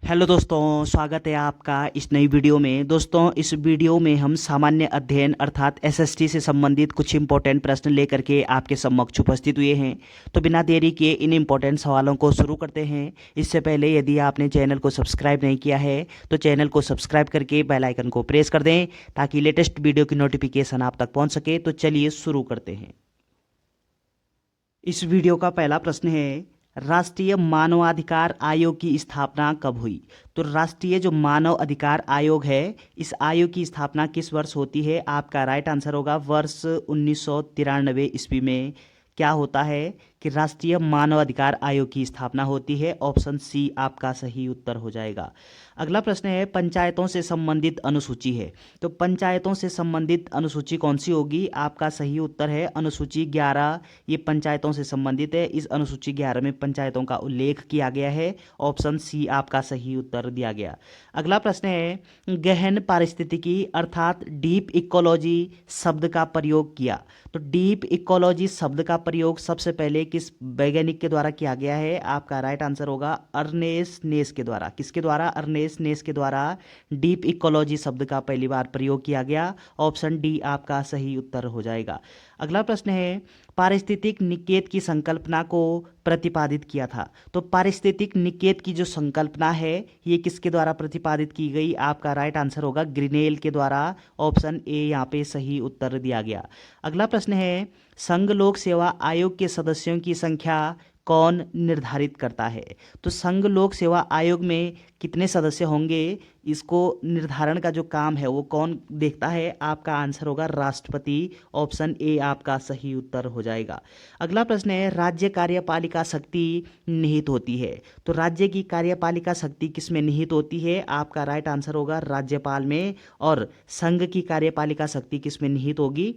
Hello दोस्तों, स्वागत है आपका इस नई वीडियो में। दोस्तों, इस वीडियो में हम सामान्य अध्ययन अर्थात एसएसटी से संबंधित कुछ इंपॉर्टेंट प्रश्न लेकर के आपके समक्ष उपस्थित हुए हैं। तो बिना देरी किए इन इंपॉर्टेंट सवालों को शुरू करते हैं। इससे पहले यदि आपने चैनल को सब्सक्राइब नहीं किया है तो चैनल को सब्सक्राइब करके बेल आइकन को प्रेस कर दें ताकि लेटेस्ट वीडियो की नोटिफिकेशन आप तक पहुँच सके। तो चलिए शुरू करते हैं। इस वीडियो का पहला प्रश्न है, राष्ट्रीय मानवाधिकार आयोग की स्थापना कब हुई? तो राष्ट्रीय जो मानव अधिकार आयोग है, इस आयोग की स्थापना किस वर्ष होती है? आपका राइट आंसर होगा वर्ष 1993 ईस्वी में। क्या होता है कि राष्ट्रीय मानव अधिकार आयोग की स्थापना होती है। ऑप्शन सी आपका सही उत्तर हो जाएगा। अगला प्रश्न है, पंचायतों से संबंधित अनुसूची है। तो पंचायतों से संबंधित अनुसूची कौन सी होगी? आपका सही उत्तर है अनुसूची 11। ये पंचायतों से संबंधित है। इस अनुसूची 11 में पंचायतों का उल्लेख किया गया है। ऑप्शन सी आपका सही उत्तर दिया गया। अगला प्रश्न है, गहन पारिस्थितिकी अर्थात डीप इकोलॉजी शब्द का प्रयोग किया। तो डीप इकोलॉजी शब्द का प्रयोग सबसे पहले किस वैज्ञानिक के द्वारा किया गया है? आपका राइट आंसर होगा अर्नेस्ट नेस के द्वारा। किसके द्वारा? अर्नेस्ट नेस के द्वारा डीप इकोलॉजी शब्द का पहली बार प्रयोग किया गया। ऑप्शन डी आपका सही उत्तर हो जाएगा। अगला प्रश्न है, पारिस्थितिक निकेत की संकल्पना को प्रतिपादित किया था। तो पारिस्थितिक निकेत की जो संकल्पना है ये किसके द्वारा प्रतिपादित की गई? आपका राइट आंसर होगा ग्रिनेल के द्वारा। ऑप्शन ए यहाँ पे सही उत्तर दिया गया। अगला प्रश्न है, संघ लोक सेवा आयोग के सदस्यों की संख्या कौन निर्धारित करता है? तो संघ लोक सेवा आयोग में कितने सदस्य होंगे, इसको निर्धारण का जो काम है वो कौन देखता है? आपका आंसर होगा राष्ट्रपति। ऑप्शन ए आपका सही उत्तर हो जाएगा। अगला प्रश्न है, राज्य कार्यपालिका शक्ति निहित होती है। तो राज्य की कार्यपालिका शक्ति किस में निहित होती है? आपका राइट आंसर होगा राज्यपाल में। और संघ की कार्यपालिका शक्ति किस में निहित होगी?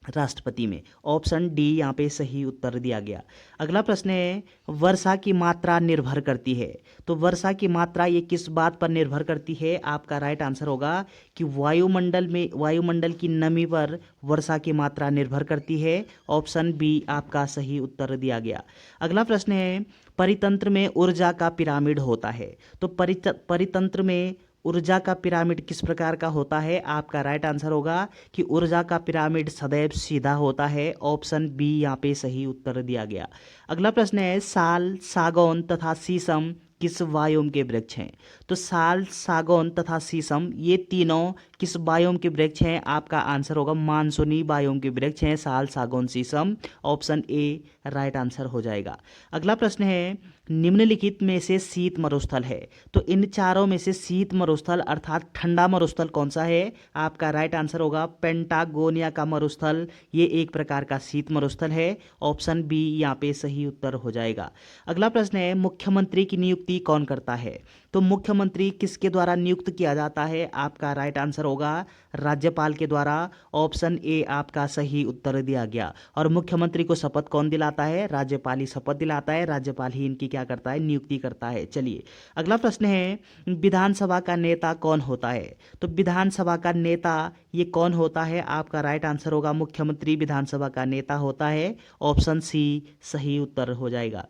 राष्ट्रपति में। ऑप्शन डी यहाँ पे सही उत्तर दिया गया। अगला प्रश्न है, वर्षा की मात्रा निर्भर करती है। तो वर्षा की मात्रा ये किस बात पर निर्भर करती है? आपका राइट आंसर होगा कि वायुमंडल की नमी पर वर्षा की मात्रा निर्भर करती है। ऑप्शन बी आपका सही उत्तर दिया गया। अगला प्रश्न है, परितंत्र में ऊर्जा का पिरामिड होता है। तो परितंत्र में ऊर्जा का पिरामिड किस प्रकार का होता है? आपका राइट आंसर होगा कि ऊर्जा का पिरामिड सदैव सीधा होता है। ऑप्शन बी यहाँ पे सही उत्तर दिया गया। अगला प्रश्न है, साल, सागौन तथा शीशम किस वायुम के वृक्ष हैं? तो साल, सागौन तथा शीशम ये तीनों किस वायुम के वृक्ष हैं? आपका आंसर होगा मानसूनी वायुम के वृक्ष हैं साल, सागौन, शीशम। ऑप्शन ए राइट आंसर हो जाएगा। अगला प्रश्न है, निम्नलिखित में से शीत मरुस्थल है। तो इन चारों में से शीत मरुस्थल अर्थात ठंडा मरुस्थल कौन सा है? आपका राइट आंसर होगा पेंटागोनिया का मरुस्थल। ये एक प्रकार का शीत मरुस्थल है। ऑप्शन बी यहाँ पे सही उत्तर हो जाएगा। अगला प्रश्न है, मुख्यमंत्री की नियुक्ति कौन करता है? तो मुख्यमंत्री किसके द्वारा नियुक्त किया जाता है? आपका राइट आंसर होगा राज्यपाल के द्वारा। ऑप्शन ए आपका सही उत्तर दिया गया। और मुख्यमंत्री को शपथ कौन दिलाता है? राज्यपाल ही शपथ दिलाता है। राज्यपाल ही इनकी क्या करता है? नियुक्ति करता है। चलिए अगला प्रश्न है, विधानसभा का नेता कौन होता है? तो विधानसभा का नेता ये कौन होता है? आपका राइट आंसर होगा मुख्यमंत्री विधानसभा का नेता होता है। ऑप्शन सी सही उत्तर हो जाएगा।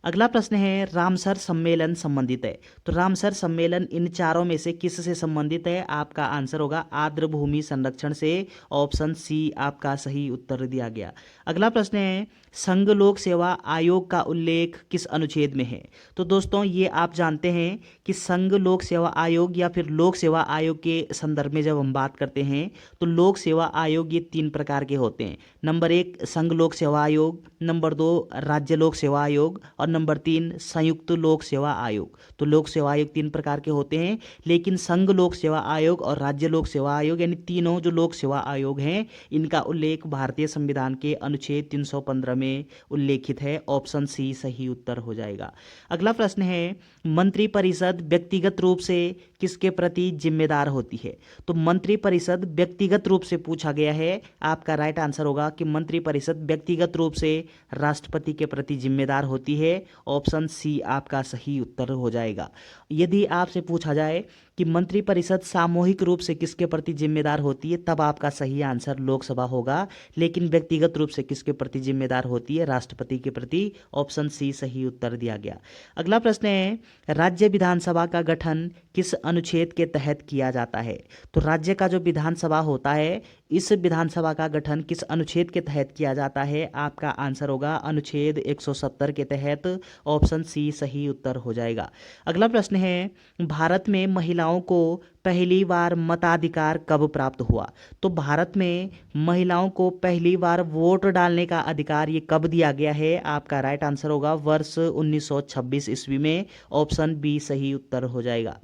अगला प्रश्न है, रामसर सम्मेलन संबंधित है। तो रामसर सम्मेलन इन चारों में से किस से संबंधित है? आपका आंसर होगा आर्द्र भूमि संरक्षण से। ऑप्शन सी आपका सही उत्तर दिया गया। अगला प्रश्न है, संघ लोक सेवा आयोग का उल्लेख किस अनुच्छेद में है? तो दोस्तों ये आप जानते हैं कि संघ लोक सेवा आयोग या फिर लोक सेवा आयोग के संदर्भ में जब हम बात करते हैं तो लोक सेवा आयोग ये 3 प्रकार के होते हैं। नंबर 1 संघ लोक सेवा आयोग, नंबर 2 राज्य लोक सेवा आयोग और नंबर 3 संयुक्त लोक सेवा आयोग। तो लोक सेवा आयोग 3 प्रकार के होते हैं, लेकिन संघ लोक सेवा आयोग और राज्य लोक सेवा आयोग यानी तीनों जो लोक सेवा आयोग हैं इनका उल्लेख भारतीय संविधान के अनुच्छेद 315 में उल्लेखित है। ऑप्शन सी सही उत्तर हो जाएगा। अगला प्रश्न है, मंत्रिपरिषद व्यक्तिगत रूप से किसके प्रति जिम्मेदार होती है? तो मंत्रिपरिषद व्यक्तिगत रूप से पूछा गया है। आपका राइट आंसर होगा कि मंत्रिपरिषद व्यक्तिगत रूप से राष्ट्रपति के प्रति जिम्मेदार होती है। ऑप्शन सी आपका सही उत्तर हो जाएगा। यदि आपसे पूछा जाए कि मंत्रिपरिषद सामूहिक रूप से किसके प्रति जिम्मेदार होती है, तब आपका सही आंसर लोकसभा होगा, लेकिन व्यक्तिगत रूप से किसके प्रति जिम्मेदार होती है, राष्ट्रपति के प्रति। ऑप्शन सी सही उत्तर दिया गया। अगला प्रश्न है, राज्य विधानसभा का गठन किस अनुच्छेद के तहत किया जाता है? तो राज्य का जो विधानसभा होता है, इस विधानसभा का गठन किस अनुच्छेद के तहत किया जाता है? आपका आंसर होगा अनुच्छेद 170 के तहत। ऑप्शन सी सही उत्तर हो जाएगा। अगला प्रश्न है, भारत में महिलाओं को पहली बार मताधिकार कब प्राप्त हुआ? तो भारत में महिलाओं को पहली बार वोट डालने का अधिकार ये कब दिया गया है? आपका राइट आंसर होगा वर्ष 1926 ईस्वी में। ऑप्शन बी सही उत्तर हो जाएगा।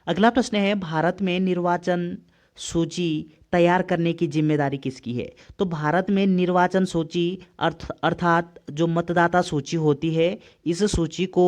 अगला प्रश्न है, भारत में निर्वाचन सूची तैयार करने की जिम्मेदारी किसकी है? तो भारत में निर्वाचन सूची अर्थात जो मतदाता सूची होती है, इस सूची को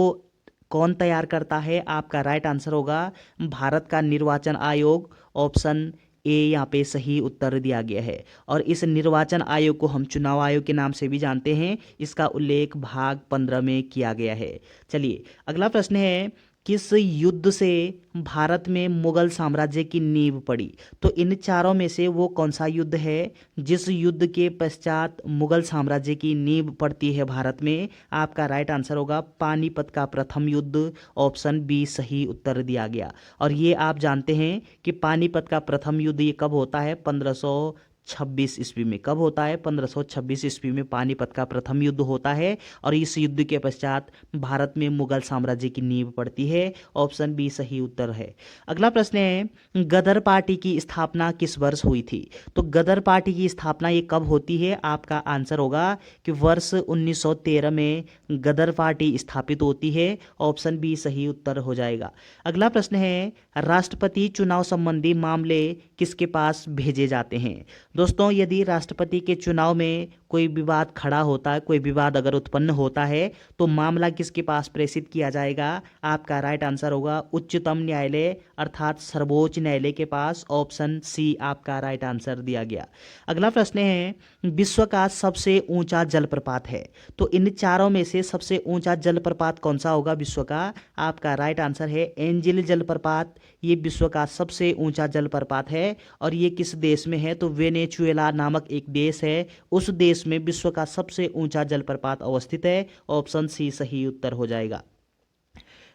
कौन तैयार करता है? आपका राइट आंसर होगा भारत का निर्वाचन आयोग। ऑप्शन ए यहाँ पे सही उत्तर दिया गया है। और इस निर्वाचन आयोग को हम चुनाव आयोग के नाम से भी जानते हैं। इसका उल्लेख भाग 15 में किया गया है। चलिए अगला प्रश्न है, किस युद्ध से भारत में मुगल साम्राज्य की नींव पड़ी? तो इन चारों में से वो कौन सा युद्ध है जिस युद्ध के पश्चात मुगल साम्राज्य की नींव पड़ती है भारत में? आपका राइट आंसर होगा पानीपत का प्रथम युद्ध। ऑप्शन बी सही उत्तर दिया गया। और ये आप जानते हैं कि पानीपत का प्रथम युद्ध ये कब होता है? 1526 ईस्वी में। कब होता है? 1526 ईस्वी में पानीपत का प्रथम युद्ध होता है। और इस युद्ध के पश्चात भारत में मुगल साम्राज्य की नींव पड़ती है। ऑप्शन बी सही उत्तर है। अगला प्रश्न है, गदर पार्टी की स्थापना किस वर्ष हुई थी? तो गदर पार्टी की स्थापना ये कब होती है? आपका आंसर होगा कि वर्ष 1913 में गदर पार्टी स्थापित होती है। ऑप्शन बी सही उत्तर हो जाएगा। अगला प्रश्न है, राष्ट्रपति चुनाव संबंधी मामले किसके पास भेजे जाते हैं? दोस्तों यदि राष्ट्रपति के चुनाव में कोई विवाद खड़ा होता है, कोई विवाद अगर उत्पन्न होता है, तो मामला किसके पास प्रेषित किया जाएगा? आपका राइट आंसर होगा उच्चतम न्यायालय अर्थात सर्वोच्च न्यायालय के पास। ऑप्शन सी आपका राइट आंसर दिया गया। अगला प्रश्न है, विश्व का सबसे ऊंचा जलप्रपात है, तो इन चारों में से सबसे ऊंचा जलप्रपात कौन सा होगा विश्व का? आपका राइट आंसर है एंजिल जलप्रपात। ये विश्व का सबसे ऊंचा जलप्रपात है। और ये किस देश में है? तो वेनेजुएला नामक एक देश है, उस देश में विश्व का सबसे ऊंचा जलप्रपात अवस्थित है। ऑप्शन सी सही उत्तर हो जाएगा।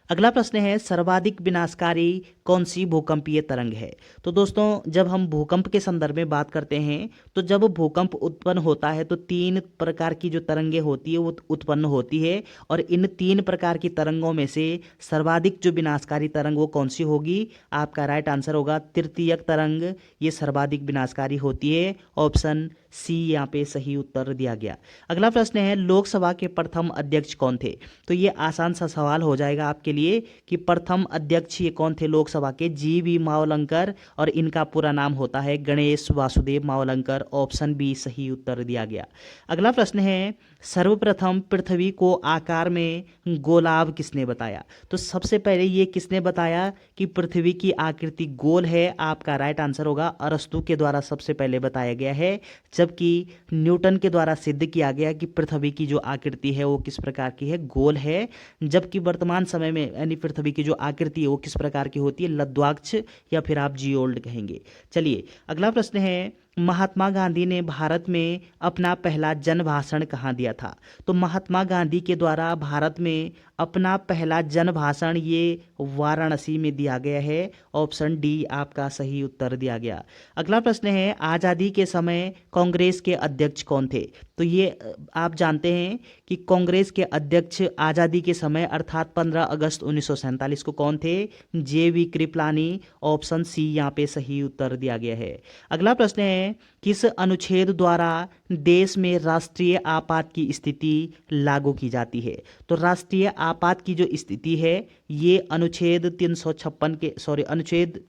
अगला प्रश्न है, सर्वाधिक विनाशकारी कौन सी भूकंपीय तरंग है? तो दोस्तों जब हम भूकंप के संदर्भ में बात करते हैं, तो जब भूकंप उत्पन्न होता है तो 3 प्रकार की जो तरंगें होती है वो उत्पन्न होती है। और इन 3 प्रकार की तरंगों में से सर्वाधिक जो विनाशकारी तरंग वो कौन सी होगी? आपका राइट आंसर होगा तृतीयक तरंग। ये सर्वाधिक विनाशकारी होती है। ऑप्शन सी यहाँ पे सही उत्तर दिया गया। अगला प्रश्न है, लोकसभा के प्रथम अध्यक्ष कौन थे? तो ये आसान सा सवाल हो जाएगा आपके लिए कि प्रथम अध्यक्ष ये कौन थे लोकसभा के? जी.वी. मावलंकर। और इनका पूरा नाम होता है गणेश वासुदेव मावलंकर। ऑप्शन बी सही उत्तर दिया गया। अगला प्रश्न है, सर्वप्रथम पृथ्वी को आकार में गोलाभ किसने बताया? तो सबसे पहले ये किसने बताया कि पृथ्वी की आकृति गोल है? आपका राइट आंसर होगा अरस्तु के द्वारा सबसे पहले बताया गया है। जबकि न्यूटन के द्वारा सिद्ध किया गया कि पृथ्वी की जो आकृति है वो किस प्रकार की है? गोल है। जबकि वर्तमान समय में यानी पृथ्वी की जो आकृति है वो किस प्रकार की होती है? लद्वाक्ष या फिर आप जियोल्ड कहेंगे। चलिए अगला प्रश्न है, महात्मा गांधी ने भारत में अपना पहला जन भाषण कहाँ दिया था? तो महात्मा गांधी के द्वारा भारत में अपना पहला जन भाषण ये वाराणसी में दिया गया है। ऑप्शन डी आपका सही उत्तर दिया गया। अगला प्रश्न है, आज़ादी के समय कांग्रेस के अध्यक्ष कौन थे? तो ये आप जानते हैं कि कांग्रेस के अध्यक्ष आज़ादी के समय अर्थात 15 अगस्त 1947 को कौन थे? जे.वी. कृपलानी। ऑप्शन सी यहाँ पे सही उत्तर दिया गया है। अगला प्रश्न है, किस अनुच्छेद द्वारा देश में राष्ट्रीय आपात की स्थिति लागू की जाती है? तो राष्ट्रीय आपात की जो स्थिति है ये अनुच्छेद 356 के अनुच्छेद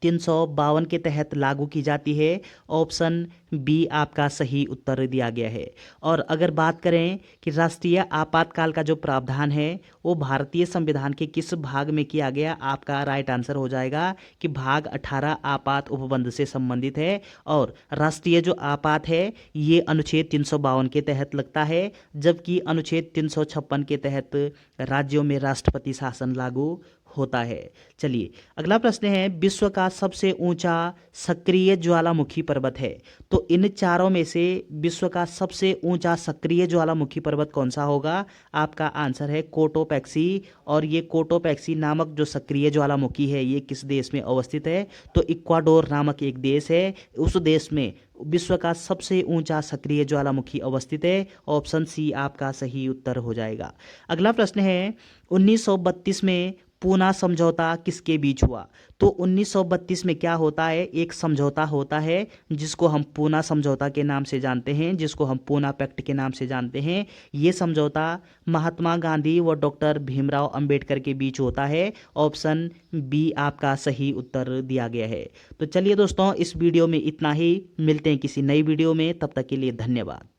352 के तहत लागू की जाती है। ऑप्शन बी आपका सही उत्तर दिया गया है। और अगर बात करें कि राष्ट्रीय आपातकाल का जो प्रावधान है वो भारतीय संविधान के किस भाग में किया गया, आपका राइट आंसर हो जाएगा कि भाग 18 आपात उपबंध से संबंधित है। और राष्ट्रीय जो आपात है ये अनुच्छेद 352 के तहत लगता है, जबकि अनुच्छेद 356 के तहत राज्यों में राष्ट्रपति शासन लागू होता है। चलिए अगला प्रश्न है, विश्व का सबसे ऊंचा सक्रिय ज्वालामुखी पर्वत है। तो इन चारों में से विश्व का सबसे ऊंचा सक्रिय ज्वालामुखी पर्वत कौन सा होगा? आपका आंसर है कोटोपैक्सी। और ये कोटोपैक्सी नामक जो सक्रिय ज्वालामुखी है ये किस देश में अवस्थित है? तो इक्वाडोर नामक एक देश है, उस देश में विश्व का सबसे ऊंचा सक्रिय ज्वालामुखी अवस्थित है। ऑप्शन सी आपका सही उत्तर हो जाएगा। अगला प्रश्न है, 1932 में पूना समझौता किसके बीच हुआ? तो 1932 में क्या होता है, एक समझौता होता है जिसको हम पूना समझौता के नाम से जानते हैं, जिसको हम पूना पैक्ट के नाम से जानते हैं। ये समझौता महात्मा गांधी व डॉक्टर भीमराव अंबेडकर के बीच होता है। ऑप्शन बी आपका सही उत्तर दिया गया है। तो चलिए दोस्तों, इस वीडियो में इतना ही, मिलते हैं किसी नई वीडियो में, तब तक के लिए धन्यवाद।